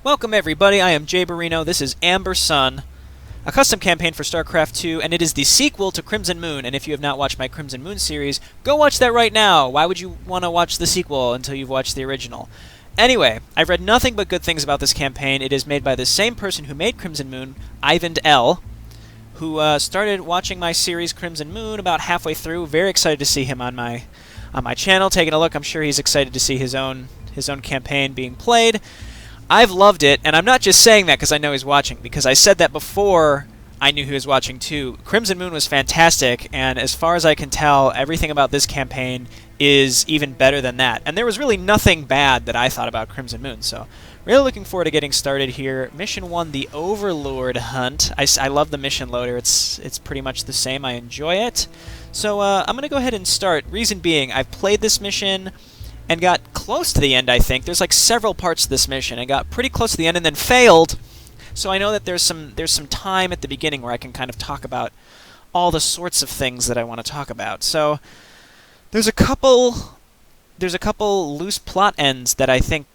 Welcome everybody, I am Jayborino, this is Amber Sun, a custom campaign for Starcraft 2, and it is the sequel to Crimson Moon, and if you have not watched my Crimson Moon series, go watch that right now! Why would you want to watch the sequel until you've watched the original? Anyway, I've read nothing but good things about this campaign. It is made by the same person who made Crimson Moon, EivindL, who started watching my series Crimson Moon about halfway through. Very excited to see him on my channel, taking a look. I'm sure he's excited to see his own campaign being played. I've loved it, and I'm not just saying that because I know he's watching, because I said that before I knew he was watching too. Crimson Moon was fantastic, and as far as I can tell, everything about this campaign is even better than that. And there was really nothing bad that I thought about Crimson Moon, so really looking forward to getting started here. Mission 1, the Overlord Hunt. I love the mission loader. It's pretty much the same. I enjoy it. So I'm going to go ahead and start. Reason being, I've played this mission and got close to the end, I think. There's like several parts to this mission. I got pretty close to the end and then failed. So I know that there's some time at the beginning where I can kind of talk about all the sorts of things that I want to talk about. So there's a couple loose plot ends that I think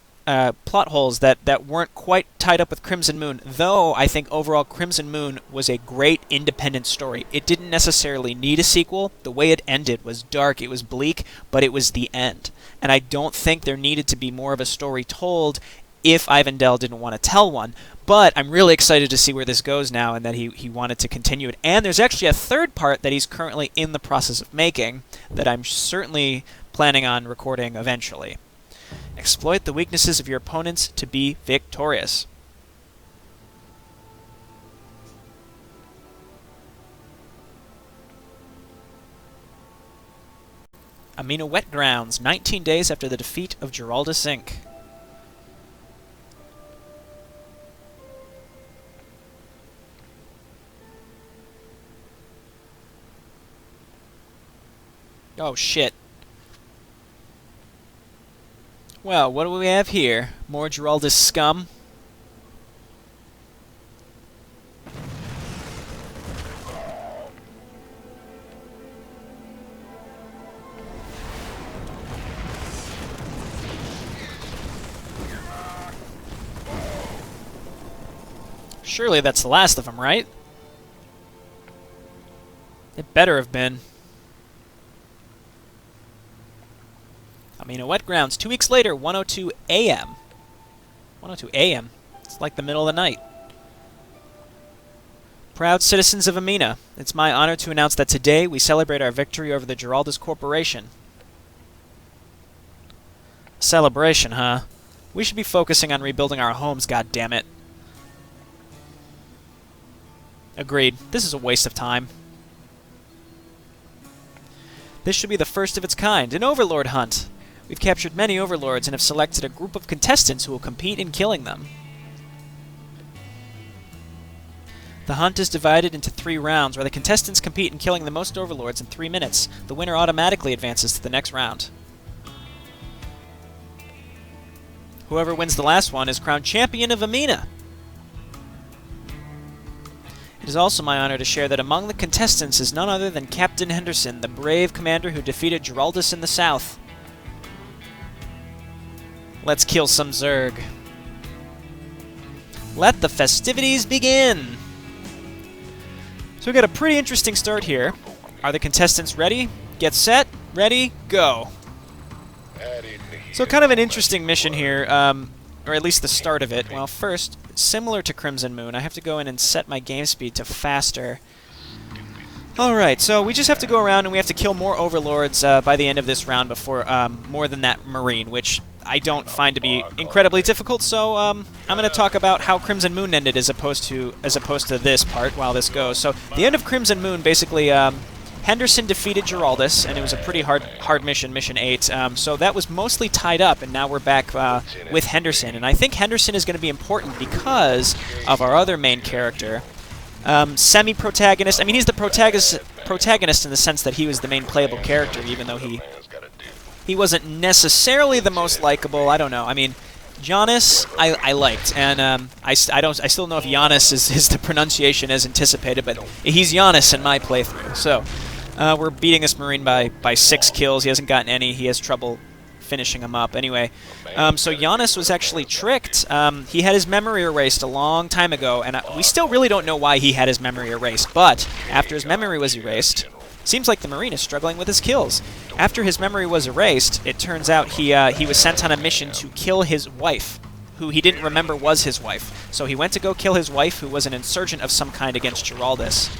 plot holes that weren't quite tied up with Crimson Moon, though I think overall Crimson Moon was a great independent story. It didn't necessarily need a sequel. The way it ended was dark, it was bleak, but it was the end. And I don't think there needed to be more of a story told if EivindL didn't want to tell one. But I'm really excited to see where this goes now and that he wanted to continue it. And there's actually a third part that he's currently in the process of making that I'm certainly planning on recording eventually. Exploit the weaknesses of your opponents to be victorious. Amina Wet Grounds, 19 days after the defeat of Giraldus Inc. Oh shit. Well, what do we have here? More Giraldus scum? Surely that's the last of them, right? It better have been. Amina Wet Grounds, 2 weeks later, 1:02 a.m. 1:02 a.m. It's like the middle of the night. Proud citizens of Amina, it's my honor to announce that today we celebrate our victory over the Giraldus Corporation. Celebration, huh? We should be focusing on rebuilding our homes, goddammit. Agreed. This is a waste of time. This should be the first of its kind, an Overlord hunt. We've captured many Overlords and have selected a group of contestants who will compete in killing them. The hunt is divided into 3 rounds, where the contestants compete in killing the most Overlords in 3 minutes. The winner automatically advances to the next round. Whoever wins the last one is crowned champion of Amina. It is also my honor to share that among the contestants is none other than Captain Henderson, the brave commander who defeated Giraldus in the south. Let's kill some Zerg. Let the festivities begin! So we got a pretty interesting start here. Are the contestants ready? Get set, ready, go. So kind of an interesting mission here, or at least the start of it. Well, first, similar to Crimson Moon, I have to go in and set my game speed to faster. Alright, so we just have to go around and we have to kill more Overlords by the end of this round before more than that Marine, which I don't find to be incredibly difficult, so I'm going to talk about how Crimson Moon ended as opposed to this part while this goes. So the end of Crimson Moon, basically, Henderson defeated Giraldus, and it was a pretty hard mission, Mission 8. So that was mostly tied up, and now we're back with Henderson. And I think Henderson is going to be important because of our other main character, semi-protagonist. I mean, he's the protagonist in the sense that he was the main playable character, even though he wasn't necessarily the most likable. I don't know. I mean, Giannis, I liked, and I still don't know if Giannis is the pronunciation as anticipated, but he's Giannis in my playthrough. So we're beating this Marine by 6 kills. He hasn't gotten any. He has trouble finishing him up. Anyway, so Giannis was actually tricked. He had his memory erased a long time ago, and we still really don't know why he had his memory erased. But after his memory was erased, seems like the Marine is struggling with his kills. After his memory was erased, it turns out he was sent on a mission to kill his wife, who he didn't remember was his wife. So he went to go kill his wife, who was an insurgent of some kind against Giraldus.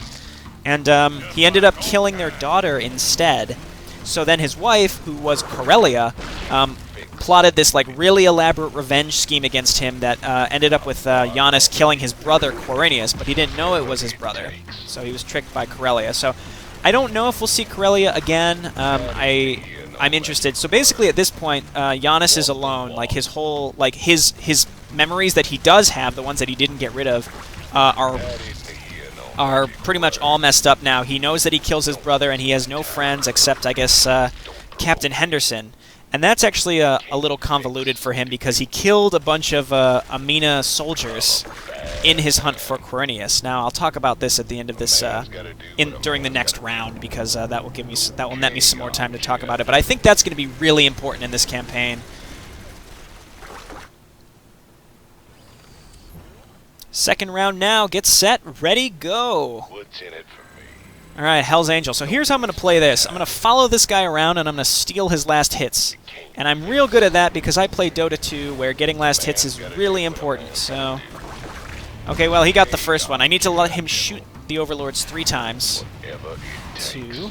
And he ended up killing their daughter instead. So then his wife, who was Corellia, plotted this like really elaborate revenge scheme against him that ended up with Giannis killing his brother Quirinius, but he didn't know it was his brother. So he was tricked by Corellia. So I don't know if we'll see Corellia again. I'm interested. So basically, at this point, Giannis is alone. Like his whole, like his memories that he does have, the ones that he didn't get rid of, are pretty much all messed up now. He knows that he kills his brother, and he has no friends except, I guess, Captain Henderson. And that's actually a little convoluted for him because he killed a bunch of Amina soldiers in his hunt for Quirinius. Now, I'll talk about this at the end of this, during the next round, because that will net me some more time to talk about it. But I think that's going to be really important in this campaign. Second round now. Get set, ready, go. What's in it for me? All right, Hell's Angel. So here's how I'm going to play this. I'm going to follow this guy around, and I'm going to steal his last hits. And I'm real good at that because I play Dota 2, where getting last hits is really important. So, okay, well, he got the first one. I need to let him shoot the Overlords 3 times. 2.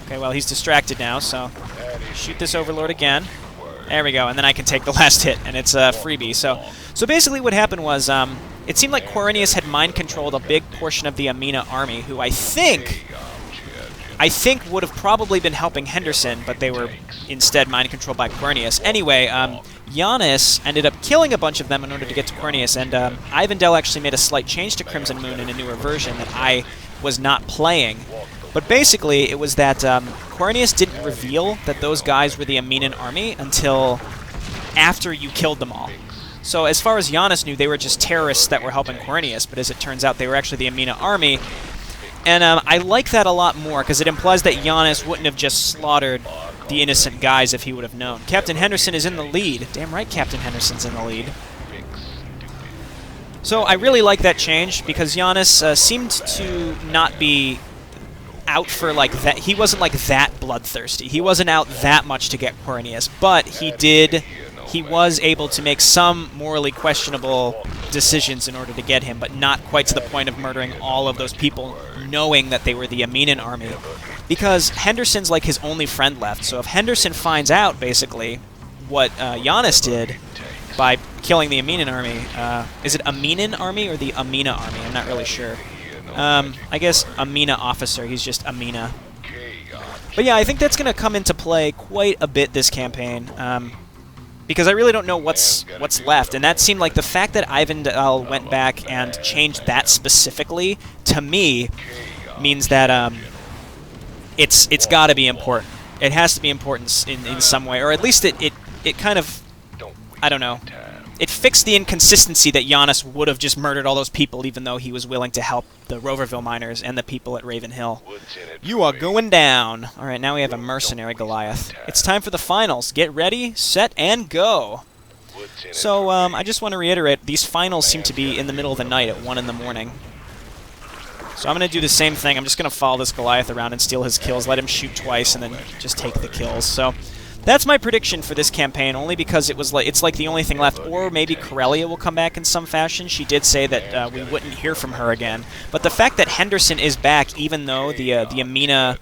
Okay, well, he's distracted now, so shoot this Overlord again. There we go, and then I can take the last hit, and it's a freebie. So basically what happened was, it seemed like Quirinius had mind-controlled a big portion of the Amina army, who I think would have probably been helping Henderson, but they were instead mind-controlled by Quirinius. Anyway, Giannis ended up killing a bunch of them in order to get to Quirinius, and EivindL actually made a slight change to Crimson Moon in a newer version that I was not playing. But basically, it was that Quirinius didn't reveal that those guys were the Aminan army until after you killed them all. So as far as Giannis knew, they were just terrorists that were helping Quirinius, but as it turns out, they were actually the Amina army. And I like that a lot more, because it implies that Giannis wouldn't have just slaughtered the innocent guys if he would have known. Captain Henderson is in the lead. Damn right Captain Henderson's in the lead. So I really like that change, because Giannis seemed to not be out for like that. He wasn't like that bloodthirsty. He wasn't out that much to get Quirinius, but he was able to make some morally questionable decisions in order to get him, but not quite to the point of murdering all of those people, knowing that they were the Aminan army. Because Henderson's like his only friend left, so if Henderson finds out, basically, what Giannis did by killing the Aminan army, is it Aminan army or the Amina army? I'm not really sure. I guess Amina officer, he's just Amina. But yeah, I think that's going to come into play quite a bit this campaign. Because I really don't know what's left, and that seemed like the fact that EivindL went back and changed that specifically, to me, means that it's got to be important. It has to be important in some way, or at least it kind of, I don't know, it fixed the inconsistency that Giannis would have just murdered all those people, even though he was willing to help the Roverville miners and the people at Ravenhill. You are going down. All right, now we have a mercenary Goliath. It's time for the finals. Get ready, set, and go. So I just want to reiterate, these finals seem to be in the middle of the night at 1 in the morning. So I'm going to do the same thing. I'm just going to follow this Goliath around and steal his kills, let him shoot twice, and then just take the kills. So that's my prediction for this campaign, only because it's like the only thing left. Or maybe Corellia will come back in some fashion. She did say that we wouldn't hear from her again. But the fact that Henderson is back, even though the Amina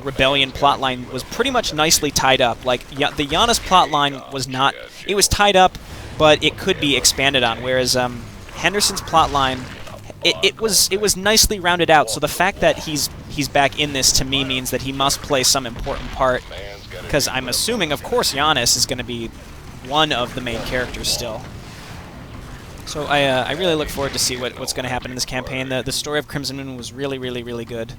rebellion plotline was pretty much nicely tied up. Like the Giannis plotline was not. It was tied up, but it could be expanded on. Whereas Henderson's plotline, it was nicely rounded out. So the fact that he's back in this, to me, means that he must play some important part. Because I'm assuming, of course, Giannis is going to be one of the main characters still. So I really look forward to see what's going to happen in this campaign. The story of Crimson Moon was really, really, really good.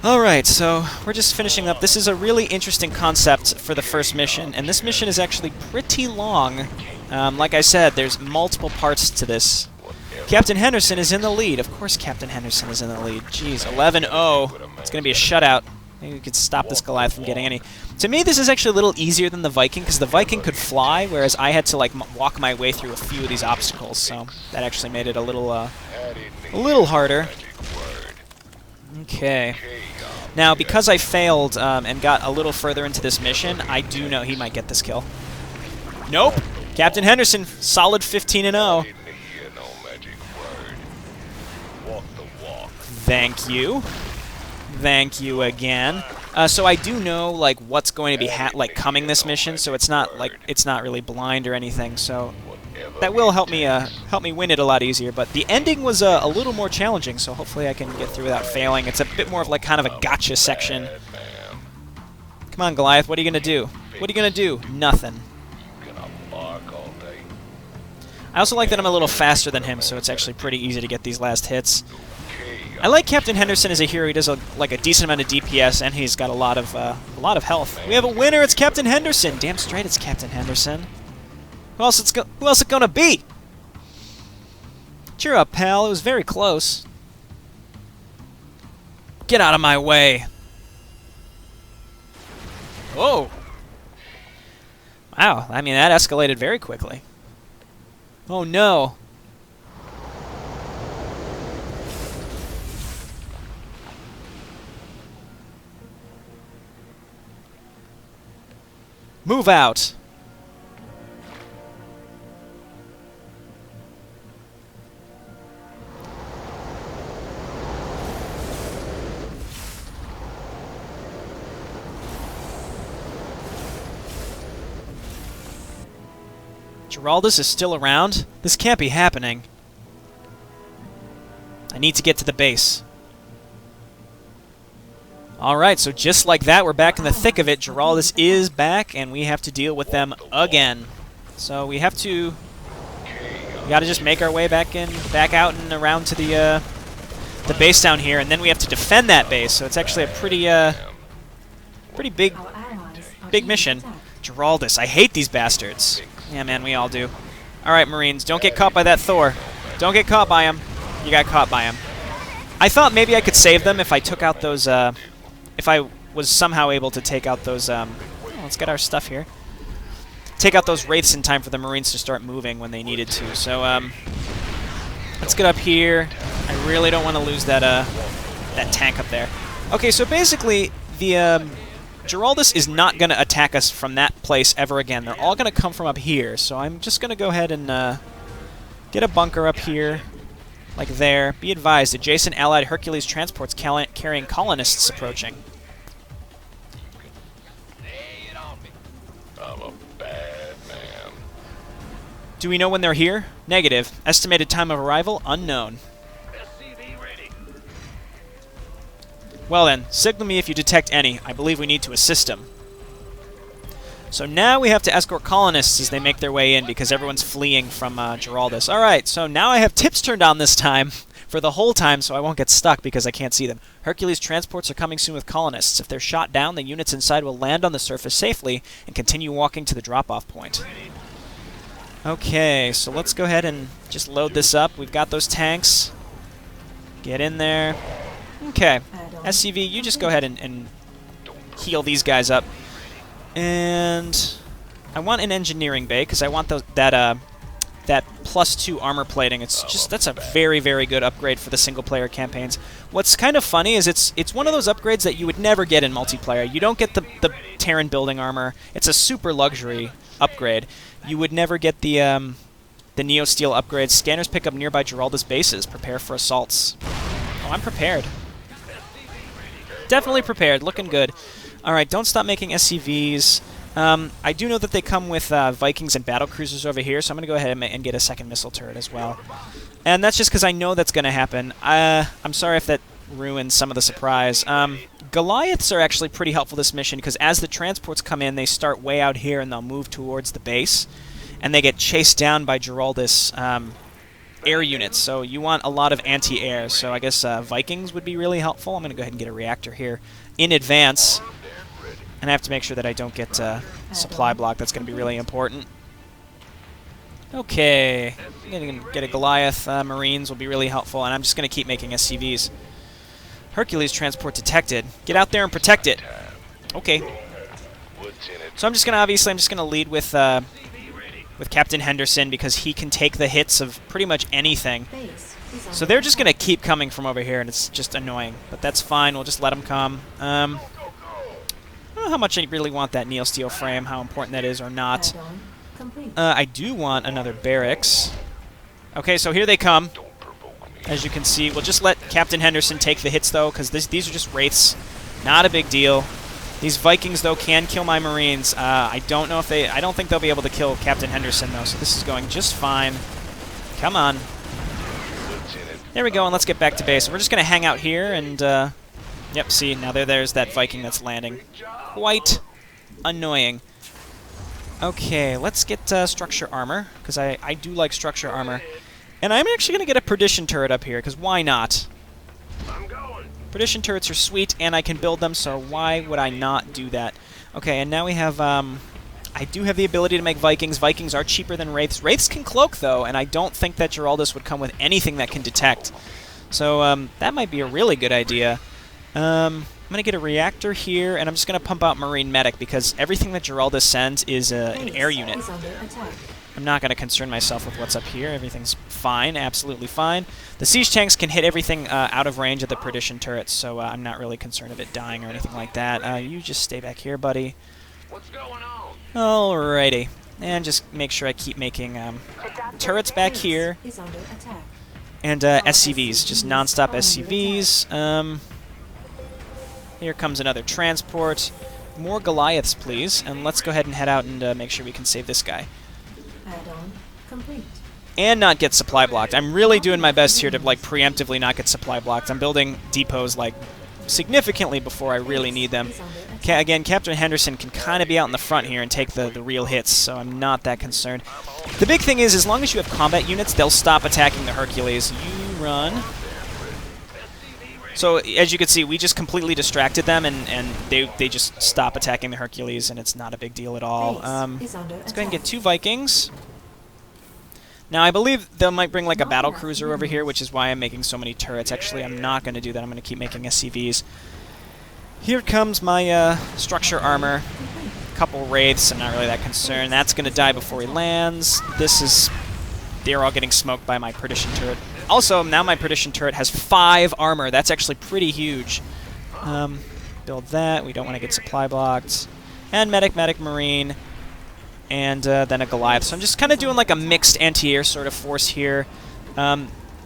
Alright, so we're just finishing up. This is a really interesting concept for the first mission, and this mission is actually pretty long. Like I said, there's multiple parts to this. Captain Henderson is in the lead. Of course Captain Henderson is in the lead. Jeez, 11-0. It's going to be a shutout. Maybe we could stop this Goliath from getting any. To me, this is actually a little easier than the Viking, because the Viking could fly, whereas I had to like walk my way through a few of these obstacles. So that actually made it a little harder. Okay. Now, because I failed and got a little further into this mission, I do know he might get this kill. Nope. Captain Henderson, solid 15-0. Thank you. Thank you again. So I do know like what's going to be coming this mission, so it's not really blind or anything. So that will help me win it a lot easier. But the ending was a little more challenging, so hopefully I can get through without failing. It's a bit more of like kind of a gotcha section. Come on, Goliath. What are you gonna do? What are you gonna do? Nothing. I also like that I'm a little faster than him, so it's actually pretty easy to get these last hits. I like Captain Henderson as a hero. He does a decent amount of DPS, and he's got a lot of health. We have a winner. It's Captain Henderson. Damn straight, it's Captain Henderson. Who else it gonna be? Cheer up, pal. It was very close. Get out of my way. Whoa. Wow. I mean, that escalated very quickly. Oh no. Move out. Geraldus is still around? This can't be happening. I need to get to the base. Alright, so just like that, we're back in the thick of it. Geraldus is back, and we have to deal with them again. So we have to... We gotta just make our way back out and around to the base down here, and then we have to defend that base. So it's actually a pretty big mission. Geraldus, I hate these bastards. Yeah, man, we all do. Alright, Marines, don't get caught by that Thor. Don't get caught by him. You got caught by him. I thought maybe I could save them if I took out those, if I was somehow able to take out those, let's get our stuff here. Take out those Wraiths in time for the Marines to start moving when they needed to. So, let's get up here. I really don't want to lose that, that tank up there. Okay, so basically, the, Geraldus is not going to attack us from that place ever again. They're all going to come from up here. So I'm just going to go ahead and get a bunker up here, like there. Be advised, adjacent allied Hercules transports carrying colonists approaching. I'm a bad man. Do we know when they're here? Negative. Estimated time of arrival? Unknown. Well then, signal me if you detect any. I believe we need to assist them. So now we have to escort colonists as they make their way in because everyone's fleeing from Geraldus. Alright, so now I have tips turned on this time for the whole time so I won't get stuck because I can't see them. Hercules transports are coming soon with colonists. If they're shot down, the units inside will land on the surface safely and continue walking to the drop-off point. Okay, so let's go ahead and just load this up. We've got those tanks. Get in there. Okay. SCV, you just go ahead and heal these guys up. And I want an engineering bay because I want that +2 armor plating. That's a very, very good upgrade for the single-player campaigns. What's kind of funny is it's one of those upgrades that you would never get in multiplayer. You don't get the Terran building armor. It's a super luxury upgrade. You would never get the Neo Steel upgrades. Scanners pick up nearby Geraldus bases. Prepare for assaults. Oh, I'm prepared. Definitely prepared. Looking good. Alright, don't stop making SCVs. I do know that they come with Vikings and battlecruisers over here, so I'm going to go ahead and get a second missile turret as well. And that's just because I know that's going to happen. I'm sorry if that ruins some of the surprise. Goliaths are actually pretty helpful this mission, because as the transports come in, they start way out here and they'll move towards the base. And they get chased down by Geraldus air units, so you want a lot of anti-air. So I guess Vikings would be really helpful. I'm going to go ahead and get a reactor here in advance. And I have to make sure that I don't get supply block. That's going to be really important. Okay. I'm going to get a Goliath. Marines will be really helpful, and I'm just going to keep making SCVs. Hercules transport detected. Get out there and protect it. Okay. So I'm just gonna lead with Captain Henderson because he can take the hits of pretty much anything. So they're just gonna keep coming from over here, and it's just annoying. But that's fine. We'll just let them come. I don't know how much I really want that Neil Steel frame, how important that is or not. I do want another barracks. Okay, so here they come. As you can see, we'll just let Captain Henderson take the hits, though, because these are just wraiths. Not a big deal. These Vikings, though, can kill my Marines. I don't think they'll be able to kill Captain Henderson, though, so this is going just fine. Come on. There we go, and let's get back to base. We're just going to hang out here, and, yep, see, now there's that Viking that's landing. Quite annoying. Okay, let's get structure armor, because I do like structure armor. And I'm actually going to get a perdition turret up here, because why not? Perdition turrets are sweet, and I can build them, so why would I not do that? Okay, and now we have, I do have the ability to make Vikings. Vikings are cheaper than Wraiths. Wraiths can cloak, though, and I don't think that Geraldus would come with anything that can detect. So, that might be a really good idea. I'm going to get a reactor here, and I'm just going to pump out Marine Medic, because everything that Geraldus sends is an air unit. I'm not going to concern myself with what's up here. Everything's fine, absolutely fine. The siege tanks can hit everything out of range of the perdition turrets, so I'm not really concerned of it dying or anything like that. You just stay back here, buddy. What's going on? Alrighty. And just make sure I keep making turrets back here. And SCVs, just non-stop SCVs. Here comes another transport. More Goliaths, please. And let's go ahead and head out and make sure we can save this guy. Add-on complete. And not get supply blocked. I'm really doing my best here to like preemptively not get supply blocked. I'm building depots like significantly before I really need them. Again, Captain Henderson can kind of be out in the front here and take the real hits, so I'm not that concerned. The big thing is, as long as you have combat units, they'll stop attacking the Hercules. You run. So, as you can see, we just completely distracted them, and they just stop attacking the Hercules, and it's not a big deal at all. Let's go ahead and get 2 Vikings. Now, I believe they might bring like a battle cruiser over here, which is why I'm making so many turrets. Actually, I'm not going to do that. I'm going to keep making SCVs. Here comes my structure armor. A couple wraiths. I'm not really that concerned. That's going to die before he lands. They're all getting smoked by my perdition turret. Also, now my perdition turret has 5 armor. That's actually pretty huge. Build that. We don't want to get supply blocked. And medic, marine. And then a Goliath. So I'm just kind of doing like a mixed anti-air sort of force here.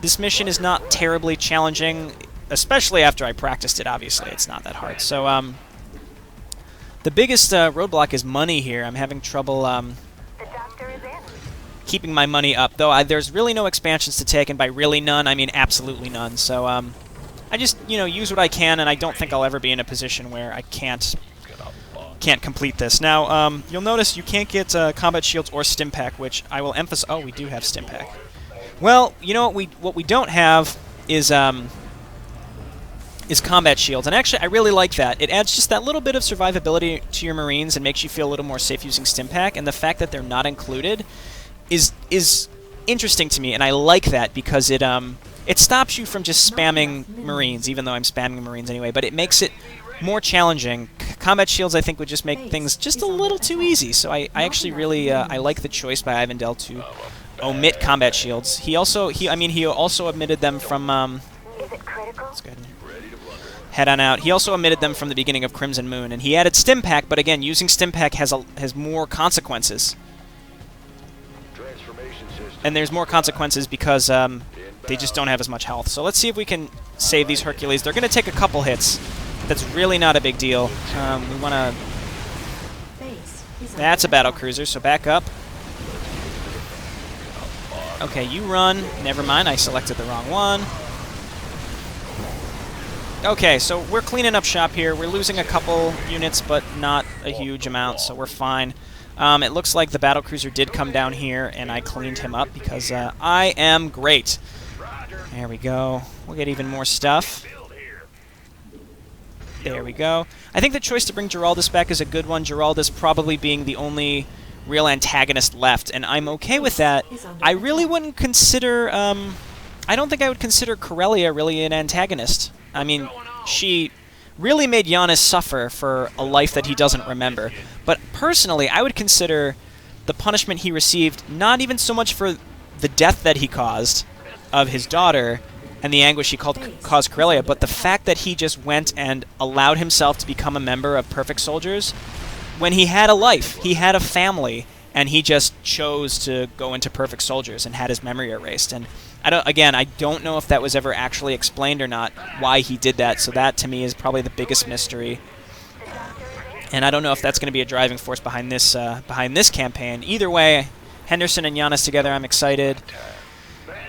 This mission is not terribly challenging, especially after I practiced it, obviously. It's not that hard. So the biggest roadblock is money here. I'm having trouble keeping my money up, though there's really no expansions to take, and by really none, I mean absolutely none. So I just, use what I can, and I don't think I'll ever be in a position where I can't complete this. Now, you'll notice you can't get combat shields or stim pack, which I will emphasize. Oh, we do have stim pack. Well, you know what we don't have is combat shields, and actually I really like that. It adds just that little bit of survivability to your Marines and makes you feel a little more safe using stim pack. And the fact that they're not included is interesting to me, and I like that because it stops you from just spamming Marines, even though I'm spamming Marines anyway. But it makes it more challenging. Combat shields, I think, would just make things just a little too easy. So I actually really I like the choice by EivindL to omit combat shields. He also omitted them from. Let's go ahead and head on out. He also omitted them from the beginning of Crimson Moon, and he added stim pack. But again, using stim pack has more consequences. And there's more consequences because they just don't have as much health. So let's see if we can save these Hercules. They're going to take a couple hits. That's really not a big deal. We want to... That's a battle cruiser, so back up. Okay, you run. Never mind, I selected the wrong one. Okay, so we're cleaning up shop here. We're losing a couple units, but not a huge amount, so we're fine. It looks like the battlecruiser did come down here, and I cleaned him up because I am great. There we go. We'll get even more stuff. There we go. I think the choice to bring Geraldus back is a good one. Geraldus probably being the only real antagonist left, and I'm okay with that. I really wouldn't consider... I don't think I would consider Corellia really an antagonist. I mean, she really made Giannis suffer for a life that he doesn't remember. But personally, I would consider the punishment he received not even so much for the death that he caused of his daughter and the anguish he caused Corellia, but the fact that he just went and allowed himself to become a member of Perfect Soldiers when he had a life, he had a family, and he just chose to go into Perfect Soldiers and had his memory erased. And I don't know if that was ever actually explained or not, why he did that, so that to me is probably the biggest mystery. And I don't know if that's going to be a driving force behind this campaign. Either way, Henderson and Giannis together, I'm excited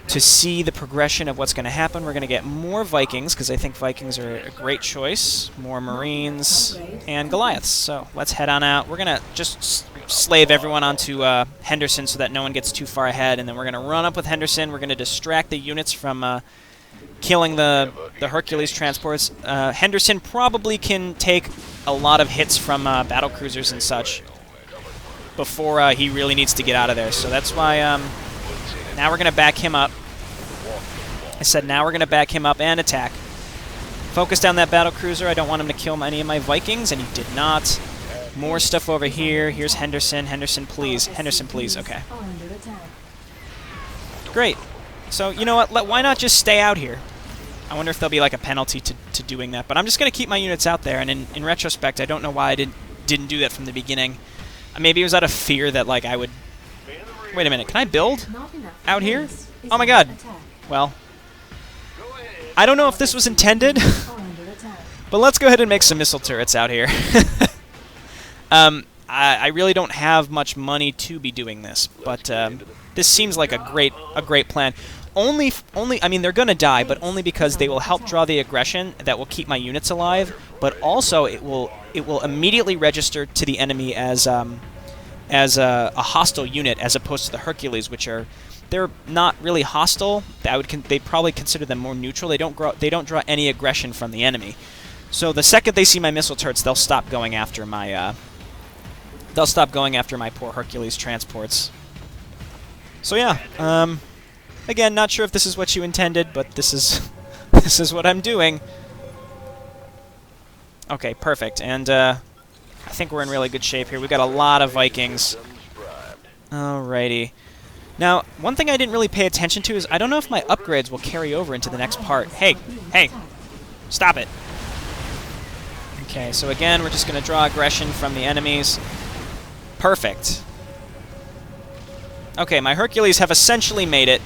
to see the progression of what's going to happen. We're going to get more Vikings, because I think Vikings are a great choice, more Marines, and Goliaths. So let's head on out. We're going to just slave everyone onto Henderson so that no one gets too far ahead, and then we're going to run up with Henderson. We're going to distract the units from killing the Hercules transports. Henderson probably can take a lot of hits from battle cruisers and such before he really needs to get out of there. So that's why now we're going to back him up. I said now we're going to back him up and attack. Focus down that battle cruiser. I don't want him to kill any of my Vikings, and he did not. More stuff over here. Here's Henderson. Henderson, please. Henderson, please. Okay. Great. So, you know what? Why not just stay out here? I wonder if there'll be like a penalty to doing that. But I'm just going to keep my units out there, and in retrospect, I don't know why I didn't do that from the beginning. Maybe it was out of fear that like I would... Wait a minute. Can I build out here? Oh my god. Well, I don't know if this was intended, but let's go ahead and make some missile turrets out here. I really don't have much money to be doing this, but this seems like a great plan. I mean, they're gonna die, but only because they will help draw the aggression that will keep my units alive. But also, it will immediately register to the enemy as a hostile unit, as opposed to the Hercules, which they're not really hostile. They'd probably consider them more neutral. They don't draw any aggression from the enemy. So the second they see my missile turrets, they'll stop going after my poor Hercules transports. So yeah, again, not sure if this is what you intended, but this is what I'm doing. Okay, perfect. And I think we're in really good shape here. We've got a lot of Vikings. Alrighty. Now, one thing I didn't really pay attention to is I don't know if my upgrades will carry over into the next part. Hey, stop it. Okay, so again, we're just going to draw aggression from the enemies. Perfect. Okay, my Hercules have essentially made it.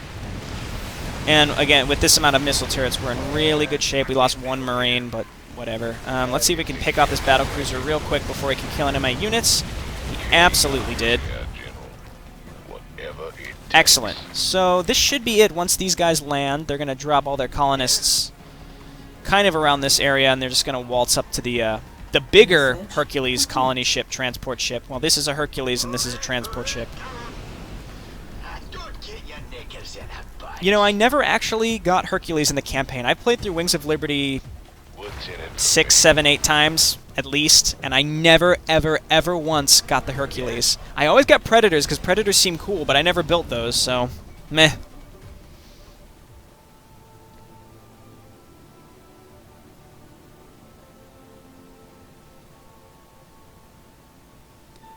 And again, with this amount of missile turrets, we're in really good shape. We lost one Marine, but whatever. Let's see if we can pick off this battle cruiser real quick before he can kill any of my units. He absolutely did. Excellent. So this should be it. Once these guys land, they're going to drop all their colonists kind of around this area, and they're just going to waltz up to the bigger Hercules colony ship, transport ship. Well, this is a Hercules, and this is a transport ship. You know, I never actually got Hercules in the campaign. I played through Wings of Liberty 6, 7, 8 times, at least, and I never, ever, ever once got the Hercules. I always got Predators, because Predators seem cool, but I never built those, so meh.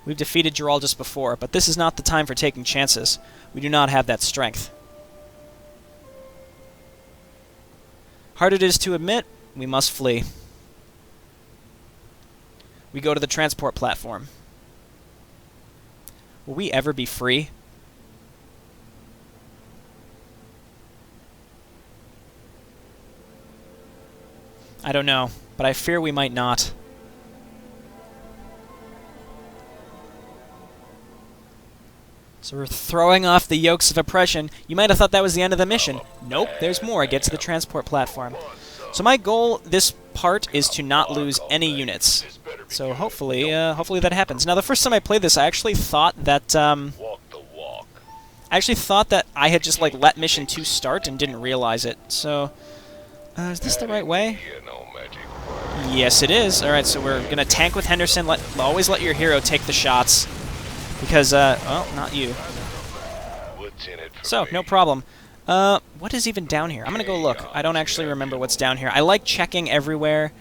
We've defeated Giraldus before, but this is not the time for taking chances. We do not have that strength. Hard it is to admit, we must flee. We go to the transport platform. Will we ever be free? I don't know, but I fear we might not. So we're throwing off the yokes of oppression. You might have thought that was the end of the mission. Nope, there's more. Get to the transport platform. So my goal this part is to not lose any units. So hopefully that happens. Now, the first time I played this, I actually thought that I had just like let mission 2 start and didn't realize it. So is this the right way? Yes, it is. All right, so we're gonna tank with Henderson. Always let your hero take the shots. Because, well, not you. So, no problem. What is even down here? I'm gonna go look. I don't actually remember what's down here. I like checking everywhere.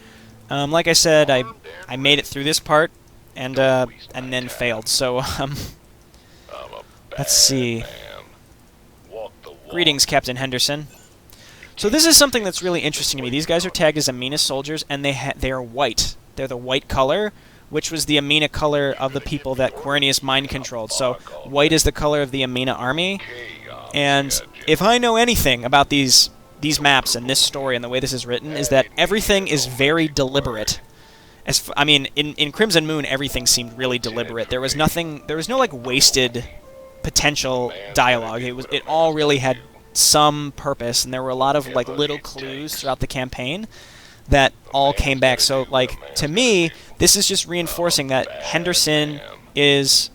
Like I said, I made it through this part, and then failed. So, let's see. Greetings, Captain Henderson. So this is something that's really interesting to me. These guys are tagged as Amina soldiers, and they are white. They're the white color, which was the Amina color of the people that Quirinius mind controlled. So white is the color of the Amina army. And if I know anything about these maps and this story and the way this is written, is that everything is very deliberate. I mean, in Crimson Moon, everything seemed really deliberate. There was no like wasted potential dialogue. It all really had some purpose, and there were a lot of like little clues throughout the campaign that all came back. So like, to me, this is just reinforcing that Henderson is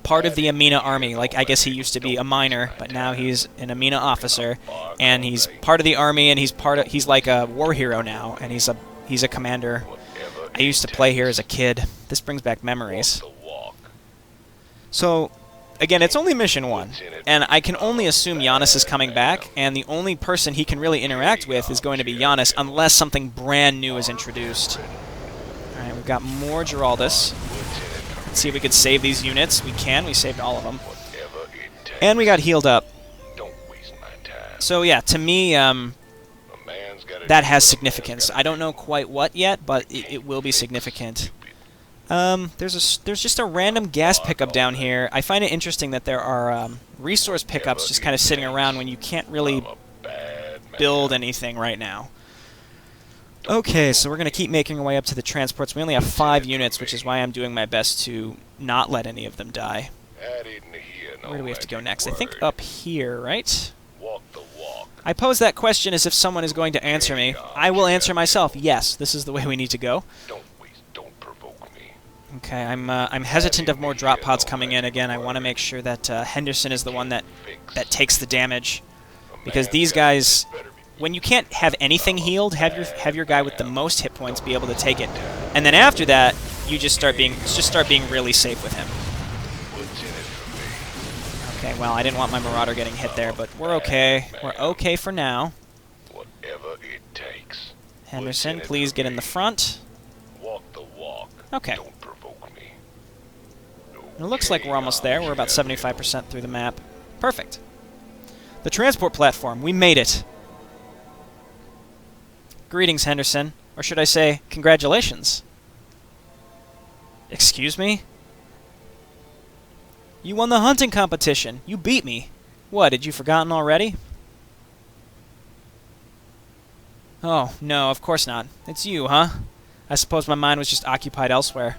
part of the Amina army. Like, I guess he used to be a miner, but now he's an Amina officer, and he's part of the army, and he's like a war hero now, and he's a commander. I used to play here as a kid. This brings back memories. So again, it's only mission 1, and I can only assume Giannis is coming back, and the only person he can really interact with is going to be Giannis, unless something brand new is introduced. Alright, we've got more Geraldus. Let's see if we could save these units. We can. We saved all of them. And we got healed up. So yeah, to me, that has significance. I don't know quite what yet, but it will be significant. There's just a random gas pickup down here. I find it interesting that there are resource pickups just kind of sitting around when you can't really build anything right now. Okay, so we're going to keep making our way up to the transports. We only have 5 units, which is why I'm doing my best to not let any of them die. Where do we have to go next? I think up here, right? I pose that question as if someone is going to answer me. I will answer myself. Yes, this is the way we need to go. Okay, I'm hesitant of more drop pods coming in. Again, I want to make sure that Henderson is the one that takes the damage, because these guys, when you can't have anything healed, have your guy with the most hit points be able to take it, and then after that, you just start being really safe with him. Okay, well, I didn't want my Marauder getting hit there, but we're okay. We're okay for now. Henderson, please get in the front. Okay. It looks like we're almost there. We're about 75% through the map. Perfect. The transport platform. We made it. Greetings, Henderson. Or should I say, congratulations. Excuse me? You won the hunting competition. You beat me. What, had you forgotten already? Oh, no, of course not. It's you, huh? I suppose my mind was just occupied elsewhere.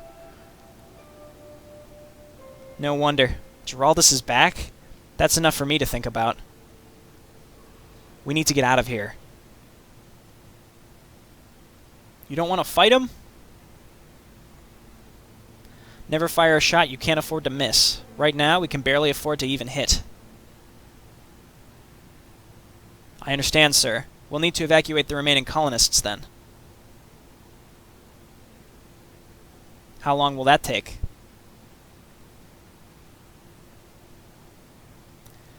No wonder. Geraldus is back? That's enough for me to think about. We need to get out of here. You don't want to fight him? Never fire a shot you can't afford to miss. Right now, we can barely afford to even hit. I understand, sir. We'll need to evacuate the remaining colonists, then. How long will that take?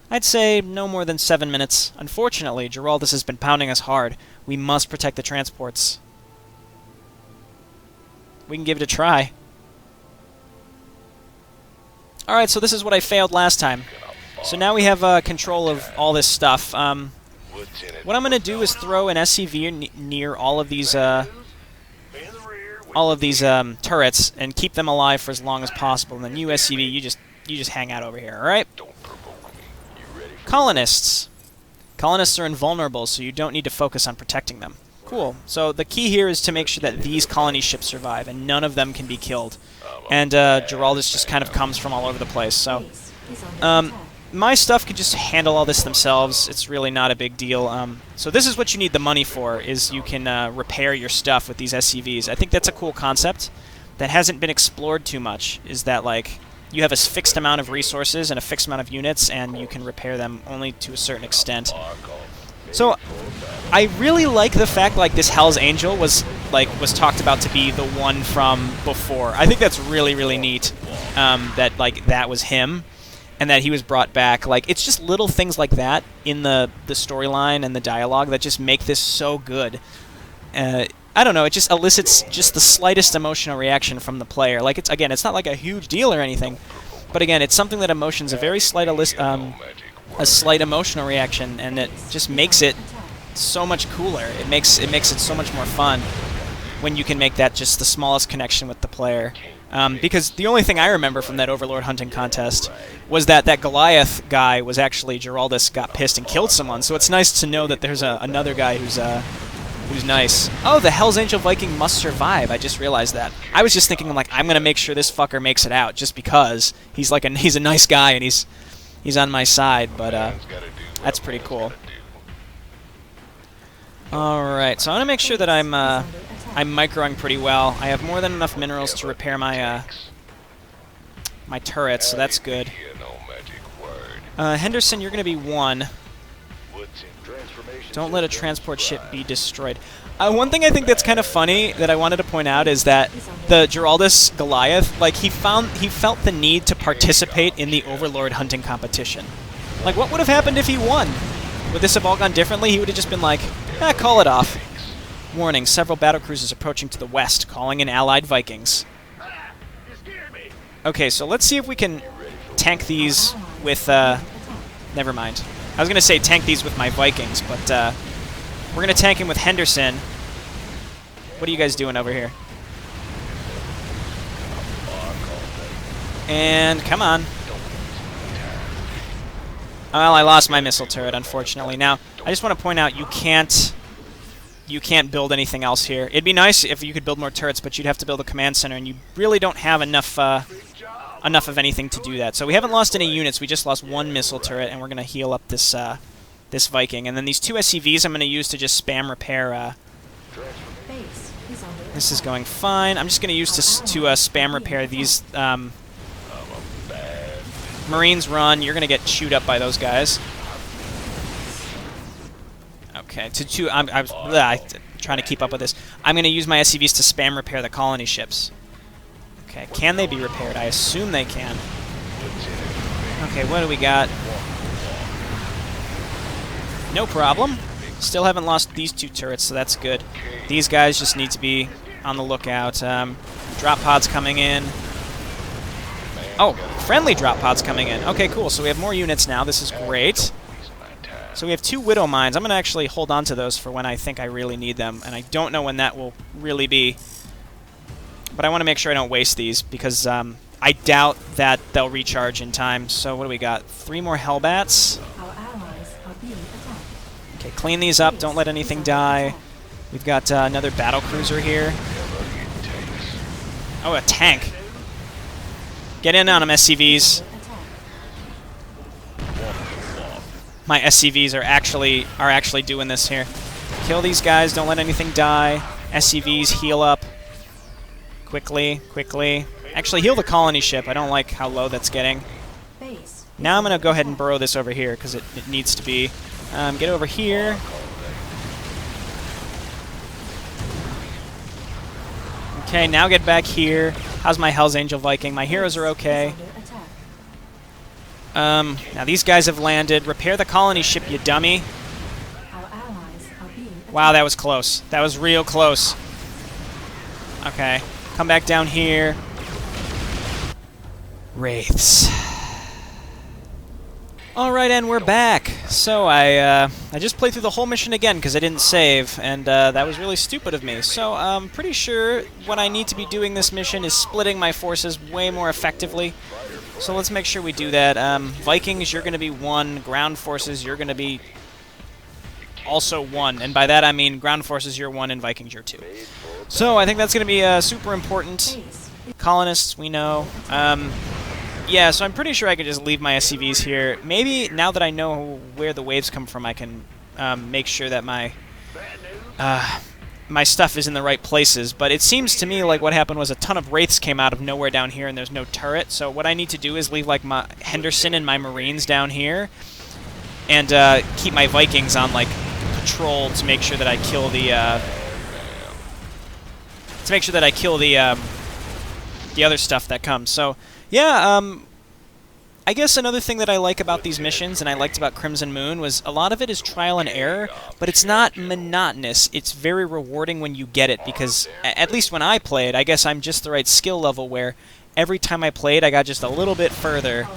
I'd say no more than 7 minutes. Unfortunately, Geraldus has been pounding us hard. We must protect the transports. We can give it a try. Alright, so this is what I failed last time. So now we have control of all this stuff. What I'm going to do is throw an SCV near all of these turrets and keep them alive for as long as possible. And then you, SCV, you just hang out over here, alright? Colonists. Colonists are invulnerable, so you don't need to focus on protecting them. Cool. So the key here is to make sure that these colony ships survive, and none of them can be killed. And Geraldus just kind of comes from all over the place. So my stuff could just handle all this themselves. It's really not a big deal. So this is what you need the money for, is you can repair your stuff with these SCVs. I think that's a cool concept that hasn't been explored too much, is that, like, you have a fixed amount of resources and a fixed amount of units, and you can repair them only to a certain extent. So I really like the fact, like, this Hell's Angel was talked about to be the one from before. I think that's really, really neat, that, like, that was him. and that he was brought back. Like, it's just little things like that in the storyline and the dialogue that just make this so good. I don't know, it just elicits just the slightest emotional reaction from the player. Like, it's not like a huge deal or anything, but again, it's something that emotions a very slight a slight emotional reaction, and it just makes it so much cooler. It makes it so much more fun when you can make that just the smallest connection with the player. Because the only thing I remember from that Overlord hunting contest was that Goliath guy was actually Geraldus got pissed and killed someone. So it's nice to know that there's another guy who's nice. Oh, the Hell's Angel Viking must survive. I just realized that. I was just thinking, like, I'm gonna make sure this fucker makes it out just because he's a nice guy and he's on my side. But that's pretty cool. All right, so I want to make sure that I'm microing pretty well. I have more than enough minerals to repair my my turrets, so that's good. Henderson, you're going to be 1. Don't let a transport ship be destroyed. One thing I think that's kind of funny that I wanted to point out is that the Geraldus Goliath, like, he felt the need to participate in the Overlord hunting competition. Like, what would have happened if he won? Would this have all gone differently? He would have just been like, call it off. Warning, several battlecruisers approaching to the west, calling in allied Vikings. Okay, so let's see if we can tank these with, never mind. I was going to say tank these with my Vikings, but we're going to tank him with Henderson. What are you guys doing over here? And come on. Well, I lost my missile turret, unfortunately. Now, I just want to point out you can't build anything else here. It'd be nice if you could build more turrets, but you'd have to build a command center, and you really don't have enough of anything to do that. So we haven't lost any units. We just lost 1 missile turret, and we're going to heal up this this Viking. And then these 2 SCVs I'm going to use to just spam repair. This is going fine. I'm just going to use to spam repair these. Marines run. You're going to get chewed up by those guys. Okay, I'm trying to keep up with this. I'm going to use my SCVs to spam repair the colony ships. Okay, can they be repaired? I assume they can. Okay, what do we got? No problem. Still haven't lost these 2 turrets, so that's good. These guys just need to be on the lookout. Drop pods coming in. Oh, friendly drop pods coming in. Okay, cool. So we have more units now. This is great. So we have 2 Widow Mines. I'm going to actually hold on to those for when I think I really need them, and I don't know when that will really be. But I want to make sure I don't waste these, because I doubt that they'll recharge in time. So what do we got? 3 more Hellbats. Okay, clean these up. Don't let anything die. We've got another battlecruiser here. Oh, a tank. Get in on them, SCVs. My SCVs are actually doing this here. Kill these guys. Don't let anything die. SCVs, heal up. Quickly, quickly. Actually, heal the colony ship. I don't like how low that's getting. Now I'm going to go ahead and burrow this over here, because it needs to be. Get over here. Okay, now get back here. How's my Hell's Angel Viking? My heroes are okay. Now these guys have landed. Repair the colony ship, you dummy. Wow, that was close. That was real close. Okay, come back down here. Wraiths. Alright, and we're back. So I just played through the whole mission again because I didn't save, and that was really stupid of me. So I'm pretty sure what I need to be doing this mission is splitting my forces way more effectively. So let's make sure we do that. Vikings, you're going to be 1. Ground forces, you're going to be also 1. And by that I mean ground forces, you're 1, and Vikings, you're 2. So I think that's going to be super important. Colonists, we know. Yeah, so I'm pretty sure I could just leave my SCVs here. Maybe now that I know where the waves come from, I can make sure that my my stuff is in the right places. But it seems to me like what happened was a ton of Wraiths came out of nowhere down here, and there's no turret. So what I need to do is leave like my Henderson and my Marines down here, and keep my Vikings on like patrol to make sure that I kill the the other stuff that comes. So yeah, I guess another thing that I like about these missions, and I liked about Crimson Moon, was a lot of it is trial and error, but it's not monotonous. It's very rewarding when you get it, because at least when I played, I guess I'm just the right skill level where every time I played, I got just a little bit further,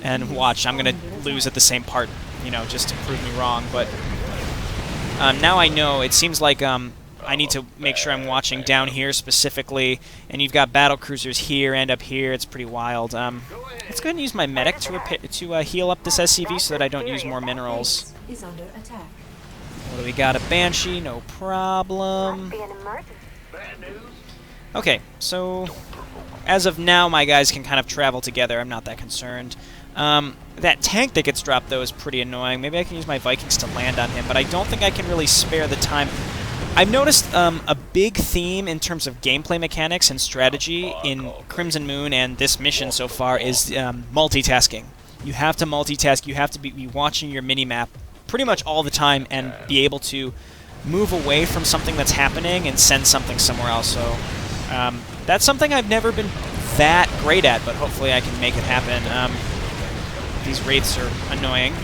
and watch, I'm going to lose at the same part, you know, just to prove me wrong, but now I know. It seems like I need to make sure I'm watching down here specifically, and you've got battle cruisers here and up here. It's pretty wild. Let's go ahead and use my medic to heal up this SCV so that I don't use more minerals. Is under attack. What do we got? A Banshee, no problem. Okay, so as of now, my guys can kind of travel together. I'm not that concerned. That tank that gets dropped, though, is pretty annoying. Maybe I can use my Vikings to land on him, but I don't think I can really spare the time. I've noticed a big theme in terms of gameplay mechanics and strategy in Crimson Moon and this mission so far is multitasking. You have to multitask. You have to be watching your minimap pretty much all the time and be able to move away from something that's happening and send something somewhere else. So that's something I've never been that great at, but hopefully I can make it happen. These wraiths are annoying.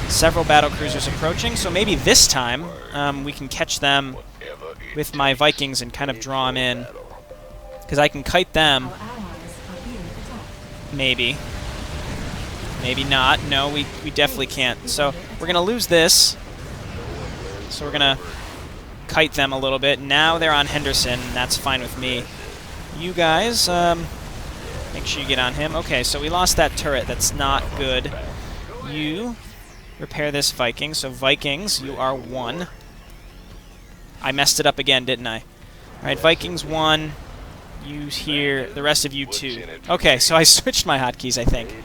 Several battle cruisers approaching, so maybe this time we can catch them with my Vikings and kind of draw them in. Because I can kite them. Our allies are being attacked. Maybe. Maybe not. No, we definitely can't. So we're going to lose this. So we're going to kite them a little bit. Now they're on Henderson, and that's fine with me. You guys, make sure you get on him. Okay, so we lost that turret. That's not good. You repair this Viking. So Vikings, you are 1. I messed it up again, didn't I? Alright, Vikings 1. You here. The rest of you 2. Okay, so I switched my hotkeys, I think.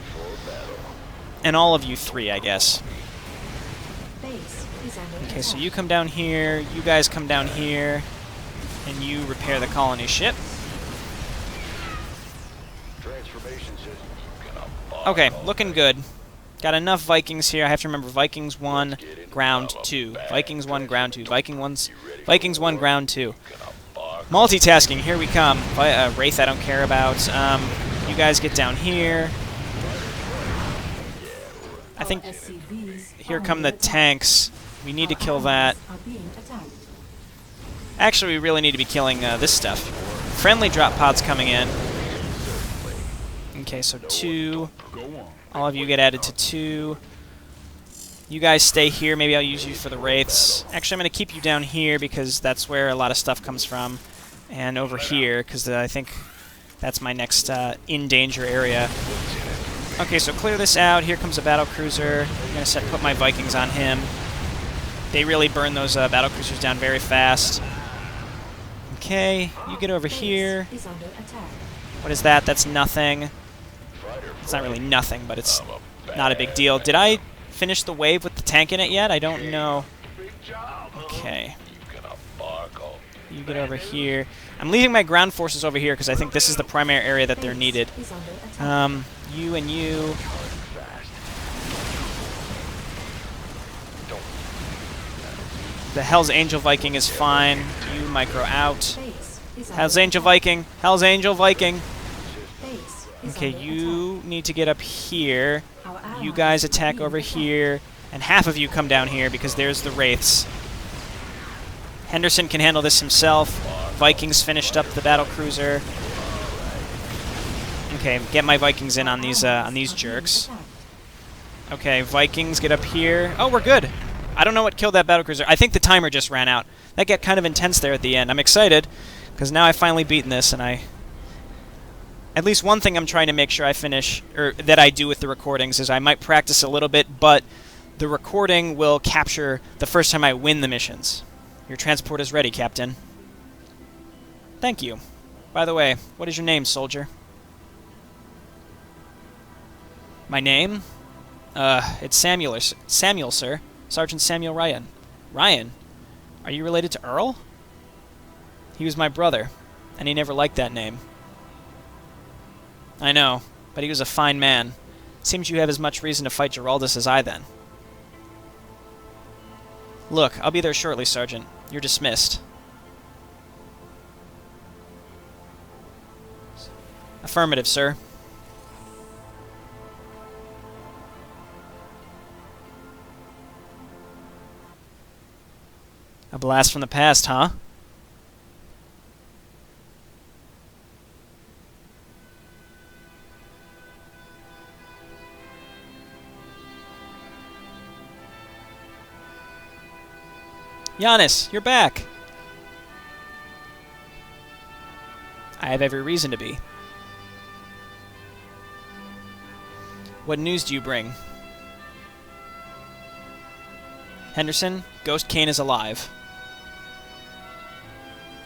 And all of you 3, I guess. Base is under Okay, so attack. you come down here. You guys come down here. And you repair the colony ship. Okay, looking good. Got enough Vikings here. I have to remember Vikings 1, ground 2. Vikings 1, ground 2. Vikings 1, ground 2. Multitasking, here we come. Wraith I don't care about. You guys get down here. I think SCVs here are come the under attack. tanks. We need to Our kill that. allies are being attacked. Actually, we really need to be killing this stuff. Friendly drop pods coming in. Okay, so 2. All of you get added to 2. You guys stay here. Maybe I'll use you for the wraiths. Actually, I'm going to keep you down here because that's where a lot of stuff comes from. And over here, because I think that's my next in-danger area. Okay, so clear this out. Here comes a battle cruiser. I'm going to put my Vikings on him. They really burn those battle cruisers down very fast. Okay, you get over here. Is under attack. What is that? That's nothing. It's not really nothing, but it's not a big deal. Did I finish the wave with the tank in it yet? I don't know. Okay. You get over here. I'm leaving my ground forces over here because I think this is the primary area that they're needed. Is under attack. You and you. The Hell's Angel Viking is fine. You micro out. Base is Hell's under Angel attack. Viking. Hell's Angel Viking. Base is Okay, under you need to get up here. attack. Our You allies guys are attack being over attacked. here, and half of you come down here because there's the wraiths. Henderson can handle this himself. Vikings finished up the battle cruiser. Okay, get my Vikings in on these Our allies are being jerks. attacked. Okay, Vikings get up here. Oh, we're good. I don't know what killed that battle cruiser. I think the timer just ran out. That got kind of intense there at the end. I'm excited because now I've finally beaten this, and at least one thing I'm trying to make sure I finish, or that I do with the recordings, is I might practice a little bit, but the recording will capture the first time I win the missions. Your transport is ready, Captain. Thank you. By the way, what is your name, soldier? My name? It's Samuel, sir. Sergeant Samuel Ryan. Ryan? Are you related to Earl? He was my brother, and he never liked that name. I know, but he was a fine man. Seems you have as much reason to fight Geraldus as I, then. Look, I'll be there shortly, Sergeant. You're dismissed. Affirmative, sir. A blast from the past, huh? Giannis, you're back! I have every reason to be. What news do you bring? Henderson, Ghost Kane is alive.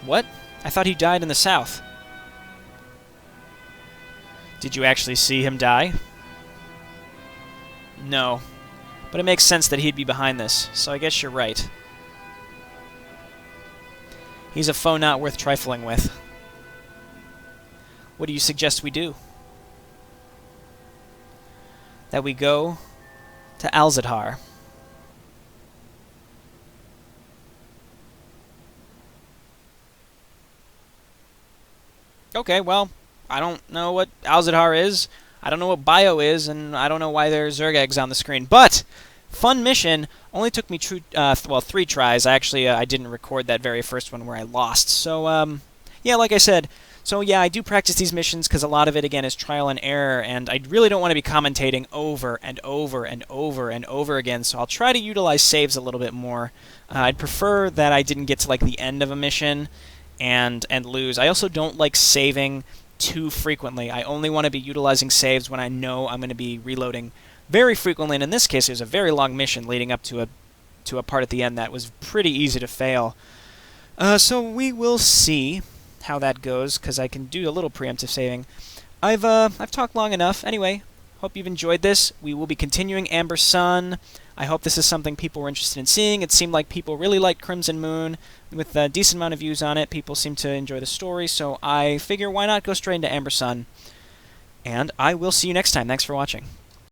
What? I thought he died in the south. Did you actually see him die? No. But it makes sense that he'd be behind this, so I guess you're right. He's a foe not worth trifling with. What do you suggest we do? That we go to Alzadhar. Okay, well, I don't know what Alzadhar is, I don't know what Bio is, and I don't know why there's Zerg eggs on the screen. But, fun mission, only took me 3 tries. I didn't record that very first one where I lost. So, yeah, like I said, so yeah, I do practice these missions because a lot of it, again, is trial and error, and I really don't want to be commentating over and over and over and over again, so I'll try to utilize saves a little bit more. I'd prefer that I didn't get to, like, the end of a mission and lose. I also don't like saving too frequently. I only want to be utilizing saves when I know I'm going to be reloading very frequently, and in this case it was a very long mission leading up to a part at the end that was pretty easy to fail. So we will see how that goes, because I can do a little preemptive saving. I've talked long enough. Anyway, hope you've enjoyed this. We will be continuing Amber Sun. I hope this is something people were interested in seeing. It seemed like people really liked Crimson Moon. With a decent amount of views on it, people seem to enjoy the story, so I figure why not go straight into Amber Sun. And I will see you next time. Thanks for watching.